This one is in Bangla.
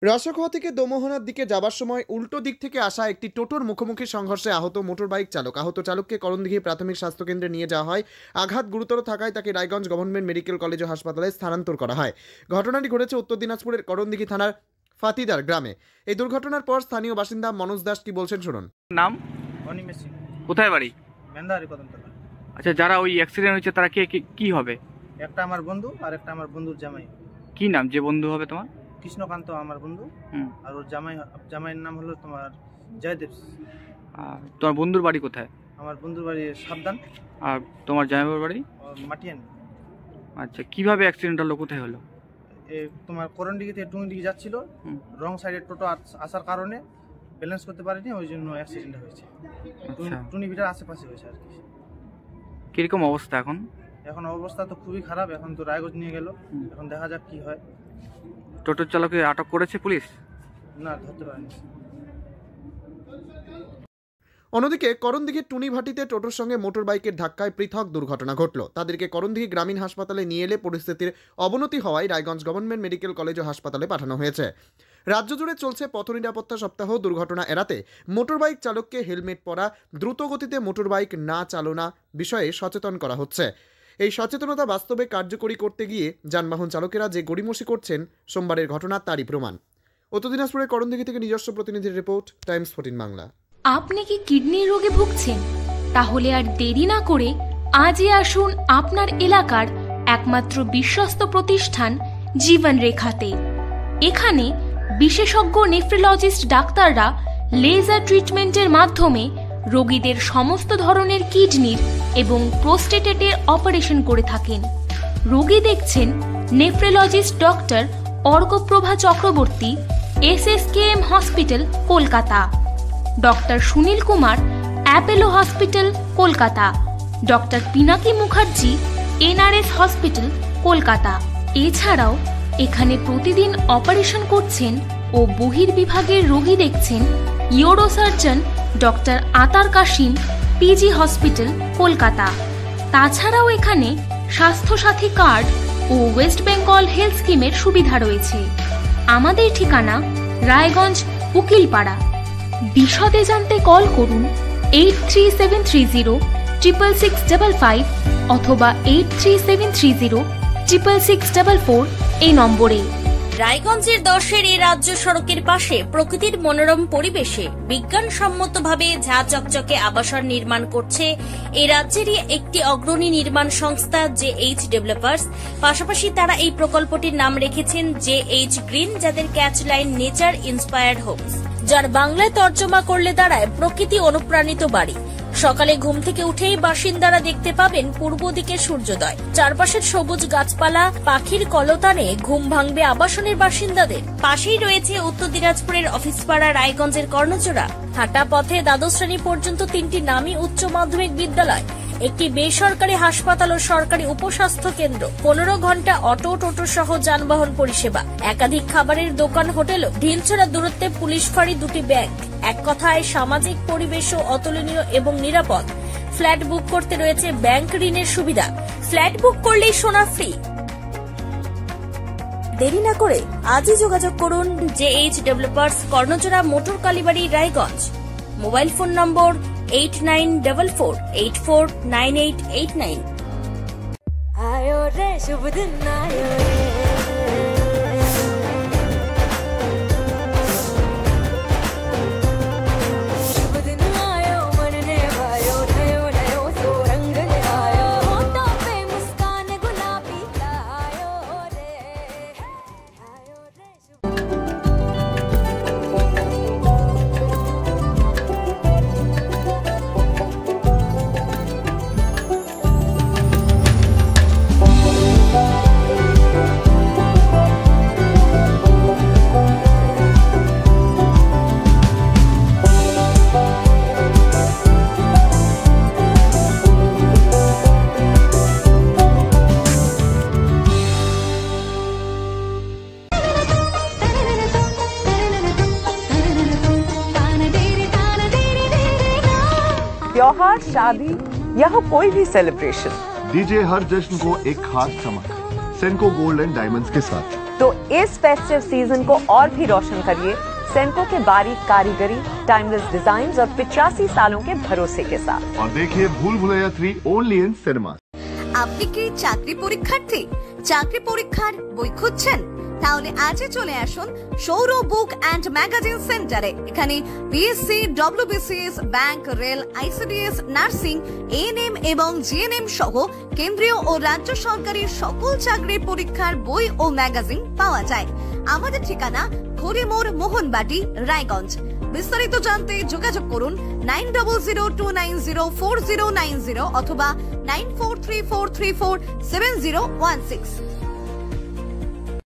রাসাখোয়া থেকে দোমোহনার দিকে যাবার সময় উল্টো দিক থেকে আসা একটি টোটোর মুখোমুখি সংঘর্ষে আহত মোটরবাইক চালক। আহত চালককে করণদিঘি প্রাথমিক স্বাস্থ্যকেন্দ্রে নিয়ে যাওয়া হয়। আঘাত গুরুতর থাকায় তাকে রায়গঞ্জ গভর্নমেন্ট মেডিকেল কলেজ ও হাসপাতালে স্থানান্তর করা হয়। ঘটনাটি ঘটেছে উত্তর দিনাজপুরের করণদিঘি থানার ফাতিদার গ্রামে। এই দুর্ঘটনার পর স্থানীয় বাসিন্দা মনোজ দাস কি বলছেন শুনুন। নাম? অনিমেষ সিং। কোথায় বাড়ি? মেন্দাহারি কদমতলা। আচ্ছা, যারা ওই অ্যাক্সিডেন্ট হয়েছে তারা কি হবে? একটা আমার বন্ধু আর একটা আমার বন্ধুর জামাই। কি নাম যে বন্ধু হবে তোমার? কৃষ্ণকান্ত আমার বন্ধু। আর ওর জামাইয়ের নাম হলো তোমার জয়দেব। তোমার বন্ধুর বাড়ি কোথায়? আমার বন্ধুর বাড়ি সাবধান। আর তোমার জামাইয়ের বাড়ি? মাটিয়ান। আচ্ছা, কিভাবে অ্যাক্সিডেন্ট হলো, কোথায় হলো? তোমার করণদিঘি থেকে টুঙ্গিদিঘি যাচ্ছিল, রং সাইডে টোটো আসার কারণে ব্যালেন্স করতে পারেনি, ওই জন্য অ্যাক্সিডেন্ট হয়েছে। টুনিভিটার আশেপাশে হয়েছে আর কি। কিরকম অবস্থা এখন? এখন অবস্থা তো খুবই খারাপ। এখন তো রায়গঞ্জ নিয়ে গেল, এখন দেখা যাক কি হয়। টোটোর চালককে আটক করেছে পুলিশ? না, ধরতে পারেনি। অন্যদিকে করণদিঘির টুনিভাটিতে টোটোর সঙ্গে মোটর বাইকের ধাক্কায় পৃথক দুর্ঘটনা ঘটল। তাদেরকে করণদিঘি গ্রামীণ হাসপাতালে নিয়ে এলে পরিস্থিতির অবনতি হওয়ায় রায়গঞ্জ গভর্নমেন্ট মেডিকেল কলেজ ও হাসপাতালে পাঠানো হয়েছে। রাজ্য জুড়ে চলছে পথ নিরাপত্তা সপ্তাহ। দুর্ঘটনা এড়াতে মোটরবাইক চালককে হেলমেট পরা, দ্রুত গতিতে মোটরবাইক না চালনা বিষয়ে সচেতন করা হচ্ছে। এই সচেতনতা বাস্তবে কার্যকরী করতে গিয়ে যানবাহন চালকেরা যে গড়িমসি করছেন, সোমবারের ঘটনা তারই প্রমাণ। উত্তর দিনাজপুরের করণদিঘি থেকে নিজস্ব প্রতিনিধির রিপোর্ট, টাইমস 14 বাংলা। আপনি কি কিডনির রোগে ভুগছেন? তাহলে আর দেরি না করে আজই আসুন আপনার এলাকার একমাত্র বিশ্বস্ত প্রতিষ্ঠান জীবন রেখাতে। এখানে বিশেষজ্ঞ নেফ্রোলজিস্ট ডাক্তাররা লেজার ট্রিটমেন্টের মাধ্যমে রোগীদের সমস্ত ধরনের কিডনির এবং প্রোস্টেটেটের অপারেশন করে থাকেন। রোগী দেখছেন nephrologist doctor Arkaprava Chakraborty, SSKM hospital, Kolkata. Doctor Sunil Kumar, Apollo hospital, Kolkata. Doctor Pinaki Mukherjee, NRS hospital, Kolkata. এছাড়াও এখানে প্রতিদিন অপারেশন করছেন ও বহির্বিভাগের রোগী দেখছেন ইউরোসার্জন ডক্টর আতার কাশিম, PG হসপিটাল, কলকাতা। তাছাড়াও এখানে স্বাস্থ্যসাথী কার্ড ও ওয়েস্ট বেঙ্গল হেলথ স্কিমের সুবিধা রয়েছে। আমাদের ঠিকানা রায়গঞ্জ, উকিলপাড়া। বিশদে জানতে কল করুন 8373066655 অথবা 8373066644 এই নম্বরে। রায়গঞ্জের 10-এর এই রাজ্য সড়কের পাশে প্রকৃতির মনোরম পরিবেশে বিজ্ঞানসম্মতভাবে ঝা চকচকে আবাসন নির্মাণ করছে এই রাজ্যেরই একটি অগ্রণী নির্মাণ সংস্থা JH ডেভেলপার্স। পাশাপাশি তারা এই প্রকল্পটির নাম রেখেছেন JH গ্রিন, যাদের catch line nature inspired homes, যার বাংলায় তর্জমা করলে দাঁড়ায় প্রকৃতি অনুপ্রাণিত বাড়ি। সকালে ঘুম থেকে উঠেই বাসিন্দারা দেখতে পাবেন পূর্ব দিকে সূর্যোদয়। চারপাশের সবুজ গাছপালা, পাখির কলতানে ঘুম ভাঙবে আবাসনের বাসিন্দাদের। পাশেই রয়েছে উত্তর দিনাজপুরের অফিসপাড়া রায়গঞ্জের কর্ণজোড়া। হাঁটা পথে দ্বাদশ শ্রেণী পর্যন্ত 3টি নামী উচ্চ মাধ্যমিক বিদ্যালয়, একটি বেসরকারি হাসপাতাল ও সরকারি উপস্বাস্থ্য কেন্দ্র, 15 ঘন্টা অটো, টোটো সহ যানবাহন পরিষেবা, একাধিক খাবারের দোকান, হোটেল, ঢিলছড়া দূরত্বে পুলিশ ফাঁড়ি, 2টি ব্যাংক। এক কথায় সামাজিক পরিবেশও অতুলনীয় এবং নিরাপদ। ফ্ল্যাট বুক করতে রয়েছে ব্যাংক ঋণের সুবিধা। ফ্ল্যাট বুক করলেই সোনা ফ্রি। দেরি না করে আজই যোগাযোগ করুন JH developers, Karnajora, motor Kalibari, Raiganj. Mobile phone number 8944849889। आयो रे शुभ दिन आयो रे, शुभ दिन आयो मन ने भायो, नयो नयो सो रंग ले आयो, होठों पे मुस्कान गुलाबी आयो रे, आयो रे शुभ। त्योहार, शादी या हो कोई भी सेलिब्रेशन, दीजिए हर जश्न को एक खास चमक सेंको गोल्ड एंड डायमंड्स के साथ। तो इस फेस्टिव सीजन को और भी रोशन करिए सेंको के बारीक कारीगरी, टाइमलेस डिजाइन और 85 सालों के भरोसे के साथ। और देखिए भूल भुलैया 3 ओनली इन सिनेमा। আপনি কি চাকরি পরীক্ষার্থী? চাকরি পরীক্ষার বই খুঁজছেন? তাহলে আজই চলে আসুন সৌর বুক অ্যান্ড ম্যাগাজিন সেন্টারে। এখানে BSc, WBCS, bank, rail, ICDS, nursing, ANM এবং জিএনএম সহ কেন্দ্রীয় ও রাজ্য সরকারি সকল চাকরির পরীক্ষার বই ও ম্যাগাজিন পাওয়া যায়। আমাদের ঠিকানা ঘড়িমোড়, মোহনবাটি, রায়গঞ্জ। বিস্তারিত জানতে যোগাযোগ করুন 9002904090 অথবা 9434347016।